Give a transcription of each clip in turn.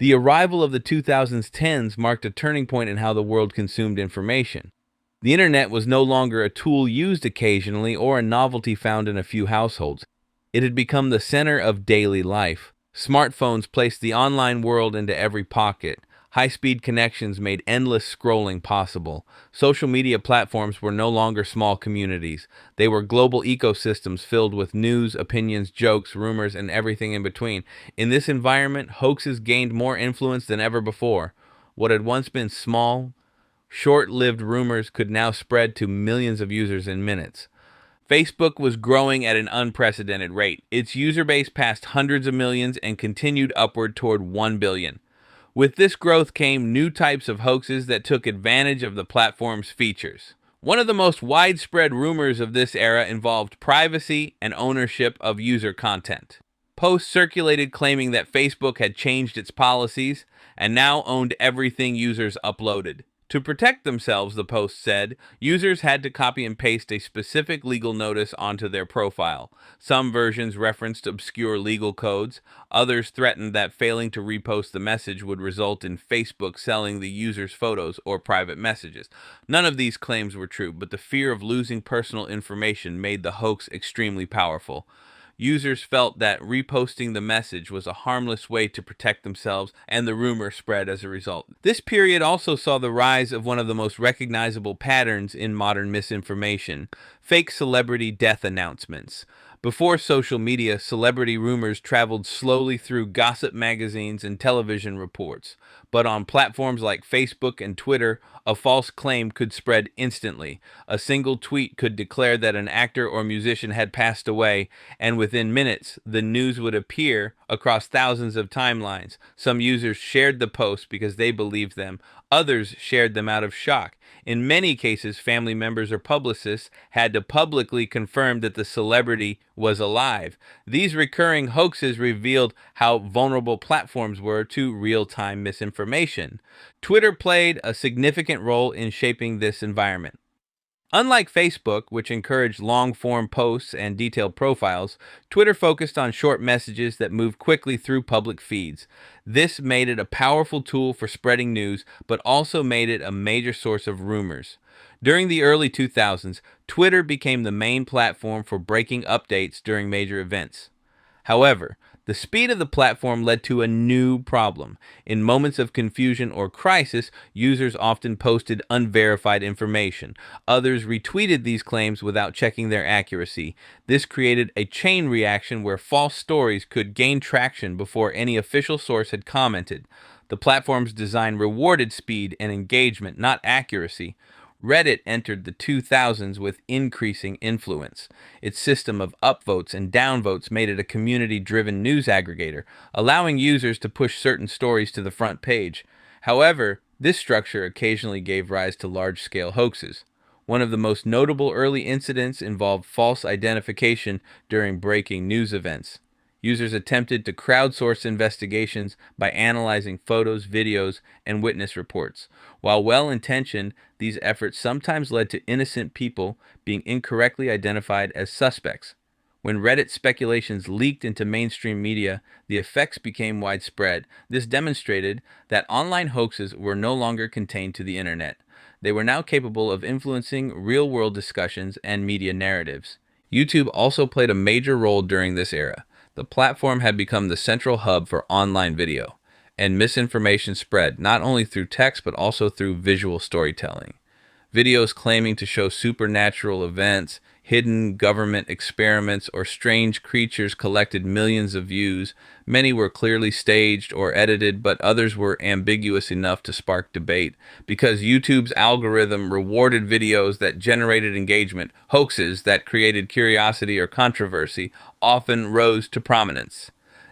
The arrival of the 2010s marked a turning point in how the world consumed information. The internet was no longer a tool used occasionally or a novelty found in a few households. It had become the center of daily life. Smartphones placed the online world into every pocket. High-speed connections made endless scrolling possible. Social media platforms were no longer small communities. They were global ecosystems filled with news, opinions, jokes, rumors, and everything in between. In this environment, hoaxes gained more influence than ever before. What had once been small, short-lived rumors could now spread to millions of users in minutes. Facebook was growing at an unprecedented rate. Its user base passed hundreds of millions and continued upward toward 1 billion. With this growth came new types of hoaxes that took advantage of the platform's features. One of the most widespread rumors of this era involved privacy and ownership of user content. Posts circulated claiming that Facebook had changed its policies and now owned everything users uploaded. To protect themselves, the post said, users had to copy and paste a specific legal notice onto their profile. Some versions referenced obscure legal codes. Others threatened that failing to repost the message would result in Facebook selling the user's photos or private messages. None of these claims were true, but the fear of losing personal information made the hoax extremely powerful. Users felt that reposting the message was a harmless way to protect themselves, and the rumor spread as a result. This period also saw the rise of one of the most recognizable patterns in modern misinformation: fake celebrity death announcements. Before social media, celebrity rumors traveled slowly through gossip magazines and television reports. But on platforms like Facebook and Twitter, a false claim could spread instantly. A single tweet could declare that an actor or musician had passed away, and within minutes, the news would appear across thousands of timelines. Some users shared the post because they believed them. Others shared them out of shock. In many cases, family members or publicists had to publicly confirm that the celebrity was alive. These recurring hoaxes revealed how vulnerable platforms were to real-time misinformation. Twitter played a significant role in shaping this environment. Unlike Facebook, which encouraged long-form posts and detailed profiles, Twitter focused on short messages that moved quickly through public feeds. This made it a powerful tool for spreading news, but also made it a major source of rumors. During the early 2000s, Twitter became the main platform for breaking updates during major events. However, the speed of the platform led to a new problem. In moments of confusion or crisis, users often posted unverified information. Others retweeted these claims without checking their accuracy. This created a chain reaction where false stories could gain traction before any official source had commented. The platform's design rewarded speed and engagement, not accuracy. Reddit entered the 2000s with increasing influence. Its system of upvotes and downvotes made it a community-driven news aggregator, allowing users to push certain stories to the front page. However, this structure occasionally gave rise to large-scale hoaxes. One of the most notable early incidents involved false identification during breaking news events. Users attempted to crowdsource investigations by analyzing photos, videos, and witness reports. While well-intentioned, these efforts sometimes led to innocent people being incorrectly identified as suspects. When Reddit speculations leaked into mainstream media, the effects became widespread. This demonstrated that online hoaxes were no longer contained to the internet. They were now capable of influencing real-world discussions and media narratives. YouTube also played a major role during this era. The platform had become the central hub for online video, and misinformation spread not only through text but also through visual storytelling. Videos claiming to show supernatural events, hidden government experiments, or strange creatures collected millions of views. Many were clearly staged or edited, but others were ambiguous enough to spark debate. Because YouTube's algorithm rewarded videos that generated engagement, hoaxes that created curiosity or controversy often rose to prominence.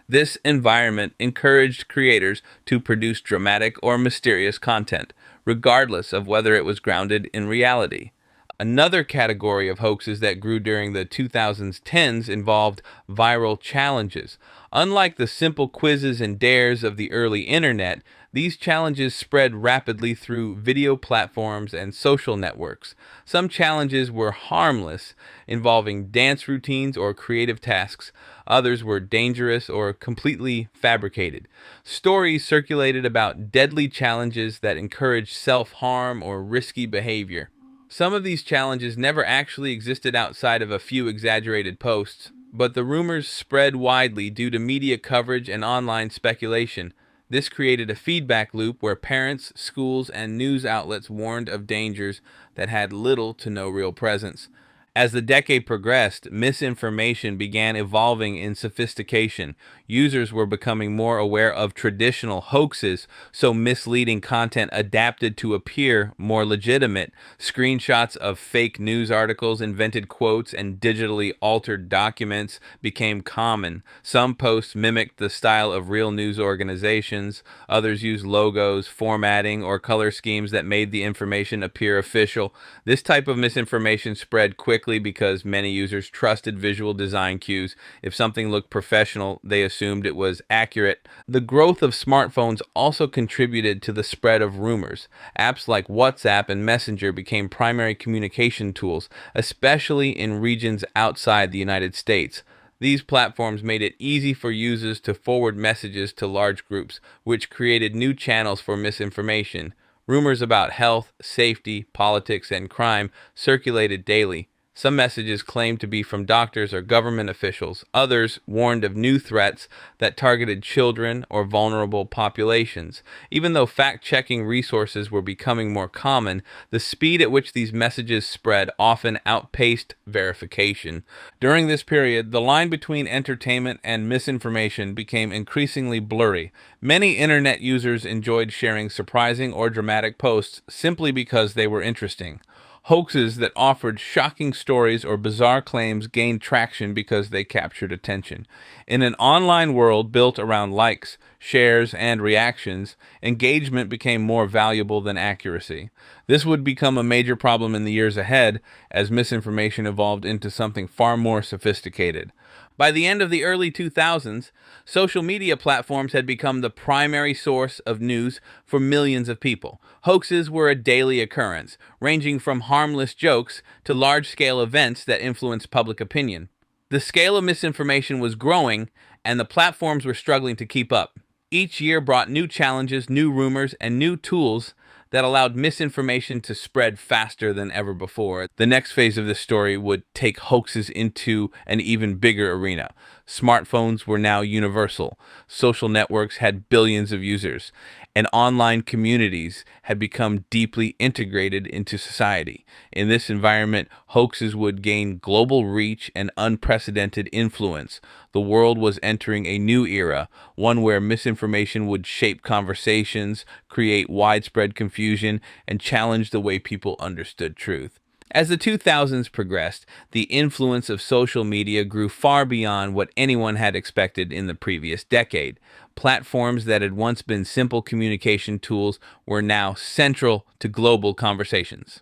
This environment encouraged creators to produce dramatic or mysterious content, regardless of whether it was grounded in reality. Another category of hoaxes that grew during the 2010s involved viral challenges. Unlike the simple quizzes and dares of the early internet, these challenges spread rapidly through video platforms and social networks. Some challenges were harmless, involving dance routines or creative tasks. Others were dangerous or completely fabricated. Stories circulated about deadly challenges that encouraged self harm or risky behavior. Some of these challenges never actually existed outside of a few exaggerated posts, but the rumors spread widely due to media coverage and online speculation. This created a feedback loop where parents, schools, and news outlets warned of dangers that had little to no real presence. As the decade progressed, misinformation began evolving in sophistication. Users were becoming more aware of traditional hoaxes, so misleading content adapted to appear more legitimate. Screenshots of fake news articles, invented quotes, and digitally altered documents became common. Some posts mimicked the style of real news organizations, others used logos, formatting, or color schemes that made the information appear official. This type of misinformation spread quickly because many users trusted visual design cues. If something looked professional, they assumed it was accurate. The growth of smartphones also contributed to the spread of rumors. Apps like WhatsApp and Messenger became primary communication tools, especially in regions outside the United States. These platforms made it easy for users to forward messages to large groups, which created new channels for misinformation. Rumors about health, safety, politics, and crime circulated daily. Some messages claimed to be from doctors or government officials. Others warned of new threats that targeted children or vulnerable populations. Even though fact checking resources were becoming more common, the speed at which these messages spread often outpaced verification. During this period, the line between entertainment and misinformation became increasingly blurry. Many internet users enjoyed sharing surprising or dramatic posts simply because they were interesting. Hoaxes that offered shocking stories or bizarre claims gained traction because they captured attention. In an online world built around likes, shares, and reactions, engagement became more valuable than accuracy. This would become a major problem in the years ahead as misinformation evolved into something far more sophisticated. By the end of the early 2000s, social media platforms had become the primary source of news for millions of people. Hoaxes were a daily occurrence, ranging from harmless jokes to large-scale events that influenced public opinion. The scale of misinformation was growing, and the platforms were struggling to keep up. Each year brought new challenges, new rumors, and new tools that allowed misinformation to spread faster than ever before. The next phase of this story would take hoaxes into an even bigger arena. Smartphones were now universal. Social networks had billions of users, and online communities had become deeply integrated into society. In this environment, hoaxes would gain global reach and unprecedented influence. The world was entering a new era, one where misinformation would shape conversations, create widespread confusion, and challenge the way people understood truth. As the 2000s progressed, the influence of social media grew far beyond what anyone had expected in the previous decade. Platforms that had once been simple communication tools were now central to global conversations.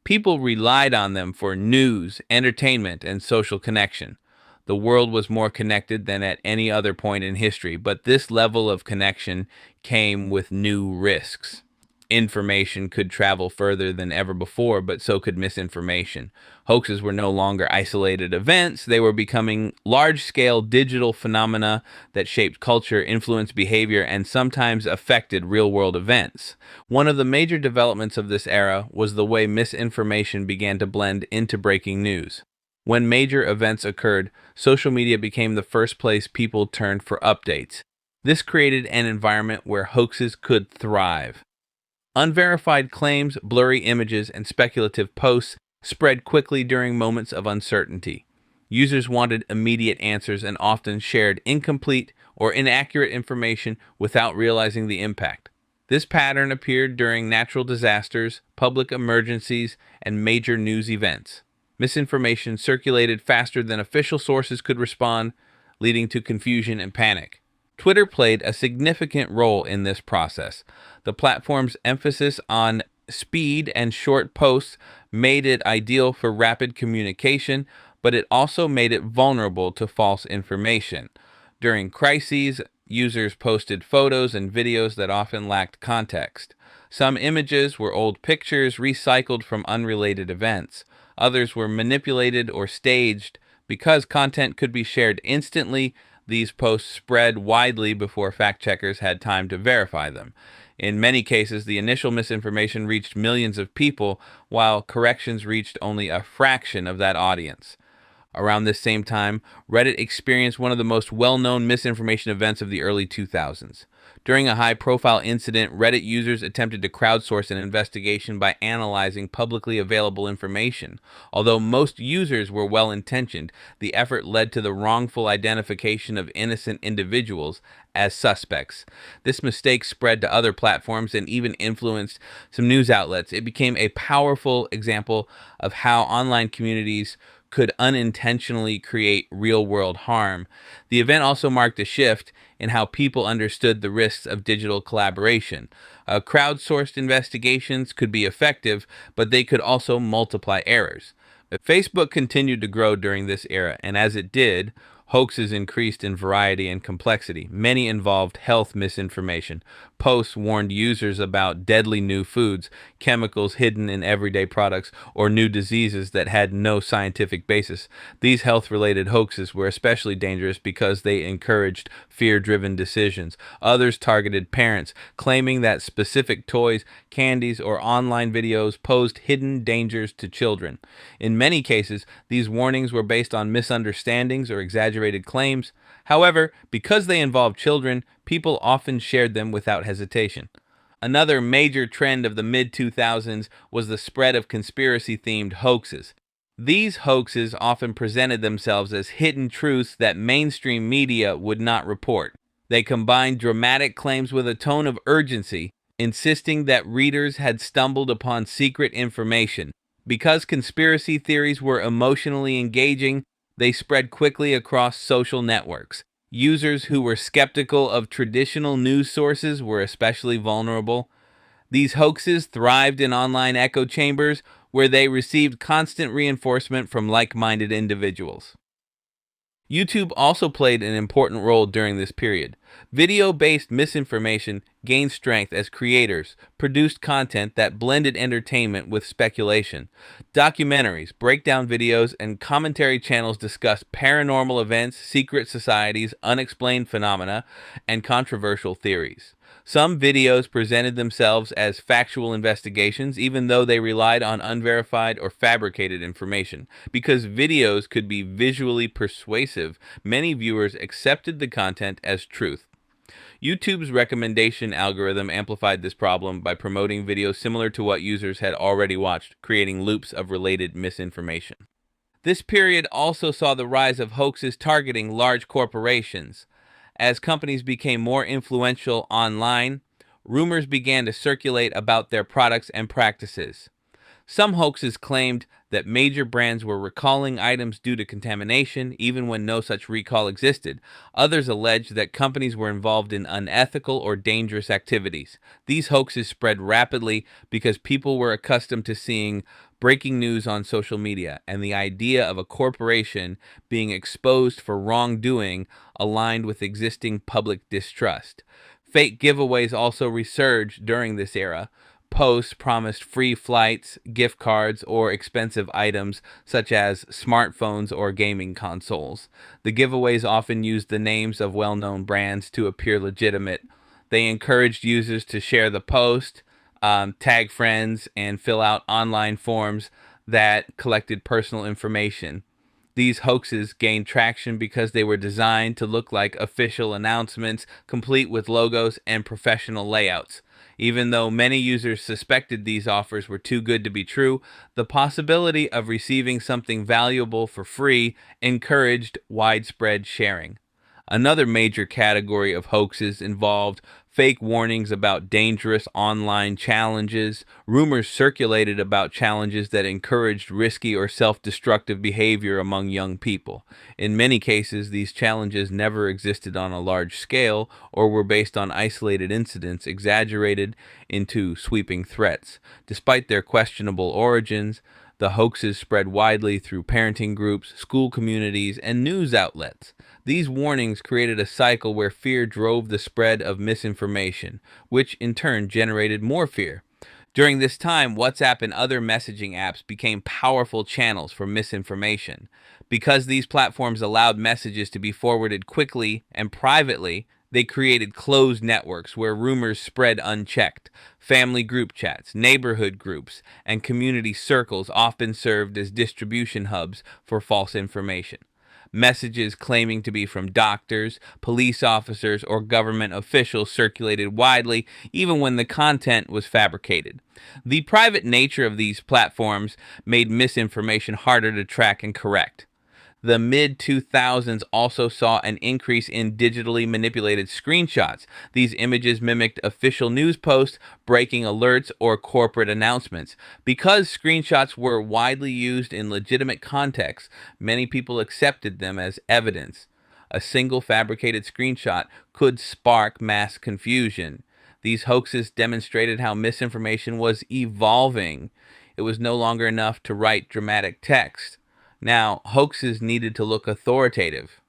People relied on them for news, entertainment, and social connection. The world was more connected than at any other point in history, but this level of connection came with new risks. Information could travel further than ever before, but so could misinformation. Hoaxes were no longer isolated events, they were becoming large scale digital phenomena that shaped culture, influenced behavior, and sometimes affected real world events. One of the major developments of this era was the way misinformation began to blend into breaking news. When major events occurred, social media became the first place people turned for updates. This created an environment where hoaxes could thrive. Unverified claims, blurry images, and speculative posts spread quickly during moments of uncertainty. Users wanted immediate answers and often shared incomplete or inaccurate information without realizing the impact. This pattern appeared during natural disasters, public emergencies, and major news events. Misinformation circulated faster than official sources could respond, leading to confusion and panic. Twitter played a significant role in this process. The platform's emphasis on Speed and short posts made it ideal for rapid communication, but it also made it vulnerable to false information. During crises, users posted photos and videos that often lacked context. Some images were old pictures recycled from unrelated events. Others were manipulated or staged. Because content could be shared instantly, these posts spread widely before fact checkers had time to verify them. In many cases, the initial misinformation reached millions of people, while corrections reached only a fraction of that audience. Around this same time, Reddit experienced one of the most well known misinformation events of the early 2000s. During a high profile incident, Reddit users attempted to crowdsource an investigation by analyzing publicly available information. Although most users were well intentioned, the effort led to the wrongful identification of innocent individuals as suspects. This mistake spread to other platforms and even influenced some news outlets. It became a powerful example of how online communities could unintentionally create real world harm. The event also marked a shift in how people understood the risks of digital collaboration. Crowdsourced investigations could be effective, but they could also multiply errors. Facebook continued to grow during this era, and as it did, hoaxes increased in variety and complexity. Many involved health misinformation. Posts warned users about deadly new foods, chemicals hidden in everyday products, or new diseases that had no scientific basis. These health related hoaxes were especially dangerous because they encouraged fear driven decisions. Others targeted parents, claiming that specific toys, candies, or online videos posed hidden dangers to children. In many cases, these warnings were based on misunderstandings or exaggerated claims. However, because they involved children, people often shared them without hesitation. Another major trend of the mid 2000s was the spread of conspiracy themed hoaxes. These hoaxes often presented themselves as hidden truths that mainstream media would not report. They combined dramatic claims with a tone of urgency, insisting that readers had stumbled upon secret information. Because conspiracy theories were emotionally engaging, they spread quickly across social networks. Users who were skeptical of traditional news sources were especially vulnerable. These hoaxes thrived in online echo chambers where they received constant reinforcement from like minded individuals. YouTube also played an important role during this period. Video based misinformation gained strength as creators produced content that blended entertainment with speculation. Documentaries, breakdown videos, and commentary channels discussed paranormal events, secret societies, unexplained phenomena, and controversial theories. Some videos presented themselves as factual investigations, even though they relied on unverified or fabricated information. Because videos could be visually persuasive, many viewers accepted the content as truth. YouTube's recommendation algorithm amplified this problem by promoting videos similar to what users had already watched, creating loops of related misinformation. This period also saw the rise of hoaxes targeting large corporations. As companies became more influential online, rumors began to circulate about their products and practices. Some hoaxes claimed that major brands were recalling items due to contamination, even when no such recall existed. Others alleged that companies were involved in unethical or dangerous activities. These hoaxes spread rapidly because people were accustomed to seeing breaking news on social media, and the idea of a corporation being exposed for wrongdoing aligned with existing public distrust. Fake giveaways also resurged during this era. Posts promised free flights, gift cards, or expensive items such as smartphones or gaming consoles. The giveaways often used the names of well known brands to appear legitimate. They encouraged users to share the post, tag friends, and fill out online forms that collected personal information. These hoaxes gained traction because they were designed to look like official announcements, complete with logos and professional layouts. Even though many users suspected these offers were too good to be true, the possibility of receiving something valuable for free encouraged widespread sharing. Another major category of hoaxes involved fake warnings about dangerous online challenges. Rumors circulated about challenges that encouraged risky or self destructive behavior among young people. In many cases, these challenges never existed on a large scale or were based on isolated incidents exaggerated into sweeping threats. Despite their questionable origins, the hoaxes spread widely through parenting groups, school communities, and news outlets. These warnings created a cycle where fear drove the spread of misinformation, which in turn generated more fear. During this time, WhatsApp and other messaging apps became powerful channels for misinformation. Because these platforms allowed messages to be forwarded quickly and privately, they created closed networks where rumors spread unchecked. Family group chats, neighborhood groups, and community circles often served as distribution hubs for false information. Messages claiming to be from doctors, police officers, or government officials circulated widely, even when the content was fabricated. The private nature of these platforms made misinformation harder to track and correct. The mid 2000s also saw an increase in digitally manipulated screenshots. These images mimicked official news posts, breaking alerts, or corporate announcements. Because screenshots were widely used in legitimate contexts, many people accepted them as evidence. A single fabricated screenshot could spark mass confusion. These hoaxes demonstrated how misinformation was evolving. It was no longer enough to write dramatic text. Now, hoaxes needed to look authoritative.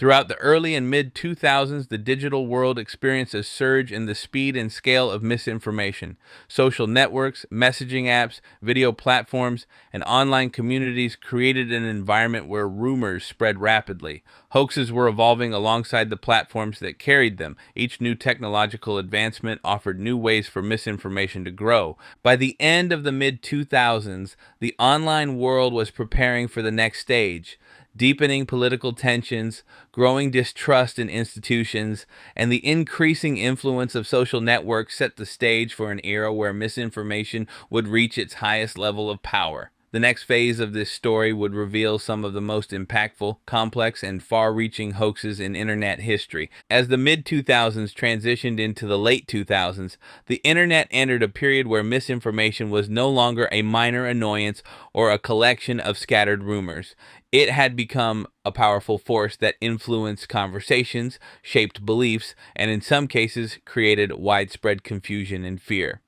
Throughout the early and mid 2000s, the digital world experienced a surge in the speed and scale of misinformation. Social networks, messaging apps, video platforms, and online communities created an environment where rumors spread rapidly. Hoaxes were evolving alongside the platforms that carried them. Each new technological advancement offered new ways for misinformation to grow. By the end of the mid 2000s, the online world was preparing for the next stage. Deepening political tensions, growing distrust in institutions, and the increasing influence of social networks set the stage for an era where misinformation would reach its highest level of power. The next phase of this story would reveal some of the most impactful, complex, and far reaching hoaxes in internet history. As the mid 2000s transitioned into the late 2000s, the internet entered a period where misinformation was no longer a minor annoyance or a collection of scattered rumors. It had become a powerful force that influenced conversations, shaped beliefs, and in some cases created widespread confusion and fear.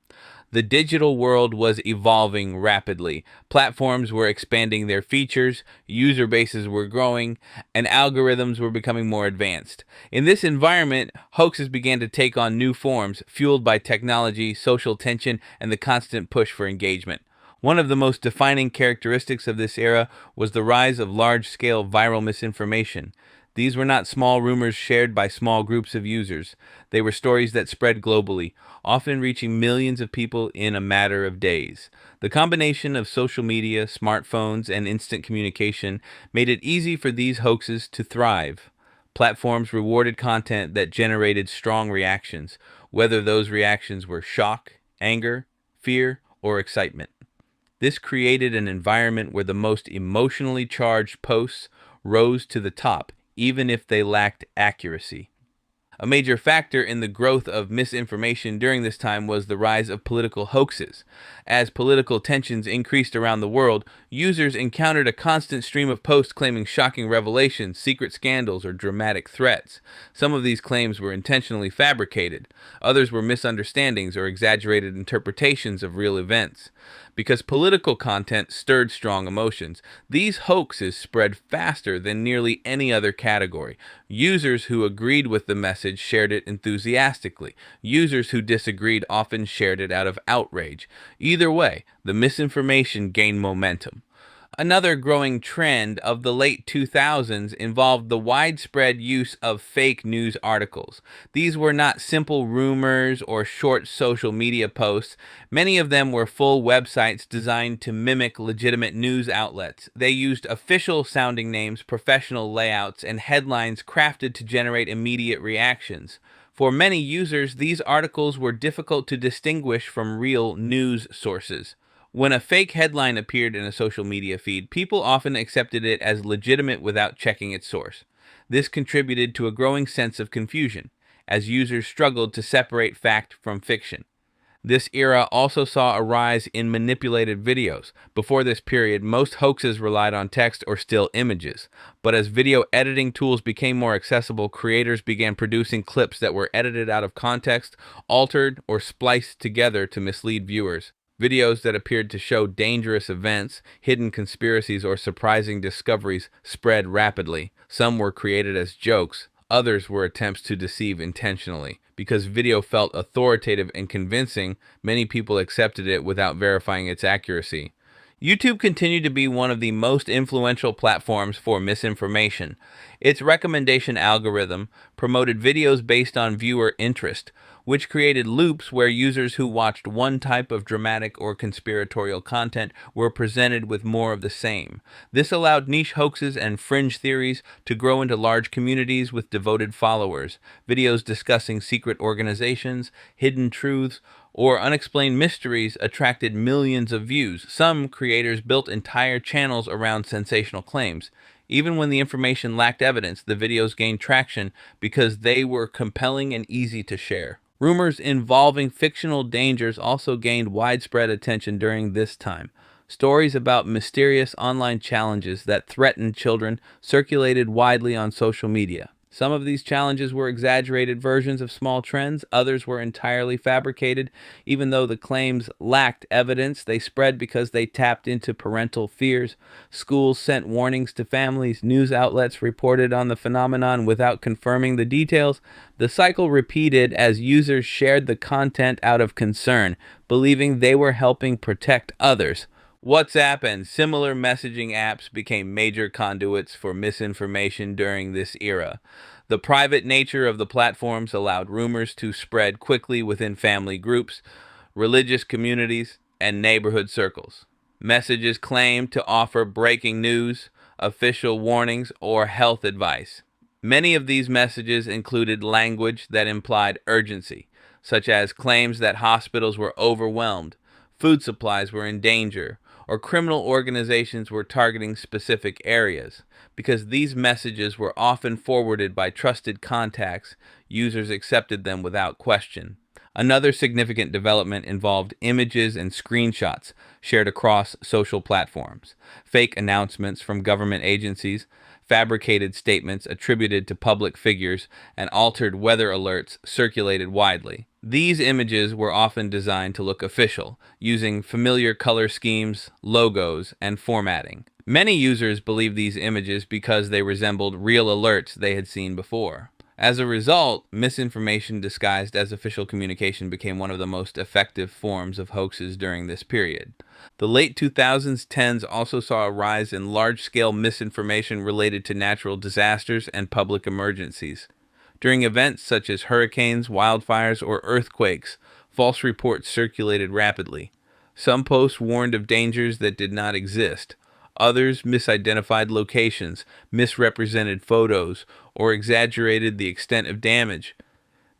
The digital world was evolving rapidly. Platforms were expanding their features, user bases were growing, and algorithms were becoming more advanced. In this environment, hoaxes began to take on new forms, fueled by technology, social tension, and the constant push for engagement. One of the most defining characteristics of this era was the rise of large scale viral misinformation. These were not small rumors shared by small groups of users. They were stories that spread globally, often reaching millions of people in a matter of days. The combination of social media, smartphones, and instant communication made it easy for these hoaxes to thrive. Platforms rewarded content that generated strong reactions, whether those reactions were shock, anger, fear, or excitement. This created an environment where the most emotionally charged posts rose to the top, even if they lacked accuracy. A major factor in the growth of misinformation during this time was the rise of political hoaxes. As political tensions increased around the world, users encountered a constant stream of posts claiming shocking revelations, secret scandals, or dramatic threats. Some of these claims were intentionally fabricated. Others were misunderstandings or exaggerated interpretations of real events. Because political content stirred strong emotions, these hoaxes spread faster than nearly any other category. Users who agreed with the message shared it enthusiastically. Users who disagreed often shared it out of outrage. Either way, the misinformation gained momentum. Another growing trend of the late 2000s involved the widespread use of fake news articles. These were not simple rumors or short social media posts. Many of them were full websites designed to mimic legitimate news outlets. They used official sounding names, professional layouts, and headlines crafted to generate immediate reactions. For many users, these articles were difficult to distinguish from real news sources. When a fake headline appeared in a social media feed, people often accepted it as legitimate without checking its source. This contributed to a growing sense of confusion, as users struggled to separate fact from fiction. This era also saw a rise in manipulated videos. Before this period, most hoaxes relied on text or still images. But as video editing tools became more accessible, creators began producing clips that were edited out of context, altered, or spliced together to mislead viewers. Videos that appeared to show dangerous events, hidden conspiracies, or surprising discoveries spread rapidly. Some were created as jokes, others were attempts to deceive intentionally. Because video felt authoritative and convincing, many people accepted it without verifying its accuracy. YouTube continued to be one of the most influential platforms for misinformation. Its recommendation algorithm promoted videos based on viewer interest, which created loops where users who watched one type of dramatic or conspiratorial content were presented with more of the same. This allowed niche hoaxes and fringe theories to grow into large communities with devoted followers. Videos discussing secret organizations, hidden truths, or unexplained mysteries attracted millions of views. Some creators built entire channels around sensational claims. Even when the information lacked evidence, the videos gained traction because they were compelling and easy to share. Rumors involving fictional dangers also gained widespread attention during this time. Stories about mysterious online challenges that threatened children circulated widely on social media. Some of these challenges were exaggerated versions of small trends, others were entirely fabricated. Even though the claims lacked evidence, they spread because they tapped into parental fears. Schools sent warnings to families, news outlets reported on the phenomenon without confirming the details. The cycle repeated as users shared the content out of concern, believing they were helping protect others. WhatsApp and similar messaging apps became major conduits for misinformation during this era. The private nature of the platforms allowed rumors to spread quickly within family groups, religious communities, and neighborhood circles. Messages claimed to offer breaking news, official warnings, or health advice. Many of these messages included language that implied urgency, such as claims that hospitals were overwhelmed, food supplies were in danger, or criminal organizations were targeting specific areas. Because these messages were often forwarded by trusted contacts, users accepted them without question. Another significant development involved images and screenshots shared across social platforms. Fake announcements from government agencies, fabricated statements attributed to public figures, and altered weather alerts circulated widely. These images were often designed to look official, using familiar color schemes, logos, and formatting. Many users believed these images because they resembled real alerts they had seen before. As a result, misinformation disguised as official communication became one of the most effective forms of hoaxes during this period. The late 2010s also saw a rise in large-scale misinformation related to natural disasters and public emergencies. During events such as hurricanes, wildfires, or earthquakes, false reports circulated rapidly. Some posts warned of dangers that did not exist. Others misidentified locations, misrepresented photos, or exaggerated the extent of damage.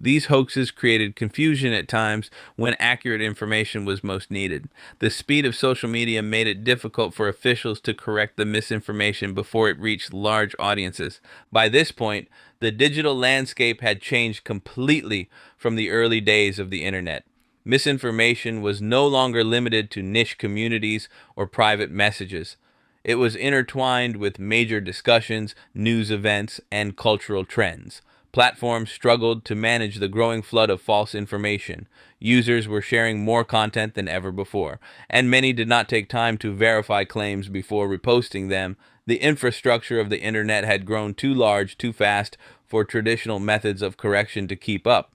These hoaxes created confusion at times when accurate information was most needed. The speed of social media made it difficult for officials to correct the misinformation before it reached large audiences. By this point, the digital landscape had changed completely from the early days of the internet. Misinformation was no longer limited to niche communities or private messages. It was intertwined with major discussions, news events, and cultural trends. Platforms struggled to manage the growing flood of false information. Users were sharing more content than ever before, and many did not take time to verify claims before reposting them. The infrastructure of the internet had grown too large, too fast for traditional methods of correction to keep up.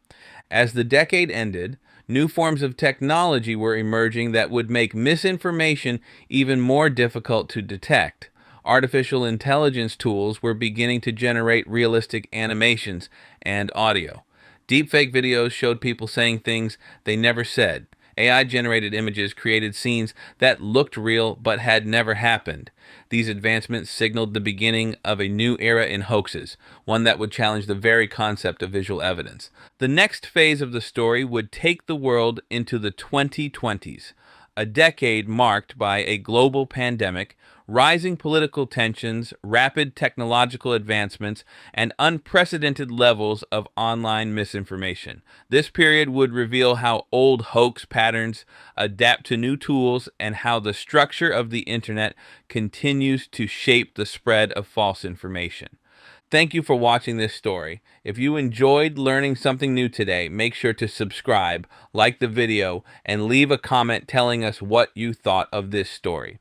As the decade ended, new forms of technology were emerging that would make misinformation even more difficult to detect. Artificial intelligence tools were beginning to generate realistic animations and audio. Deepfake videos showed people saying things they never said. AI-generated images created scenes that looked real but had never happened. These advancements signaled the beginning of a new era in hoaxes, one that would challenge the very concept of visual evidence. The next phase of the story would take the world into the 2020s. a decade marked by a global pandemic, rising political tensions, rapid technological advancements, and unprecedented levels of online misinformation. This period would reveal how old hoax patterns adapt to new tools and how the structure of the internet continues to shape the spread of false information. Thank you for watching this story. If you enjoyed learning something new today, make sure to subscribe, like the video, and leave a comment telling us what you thought of this story.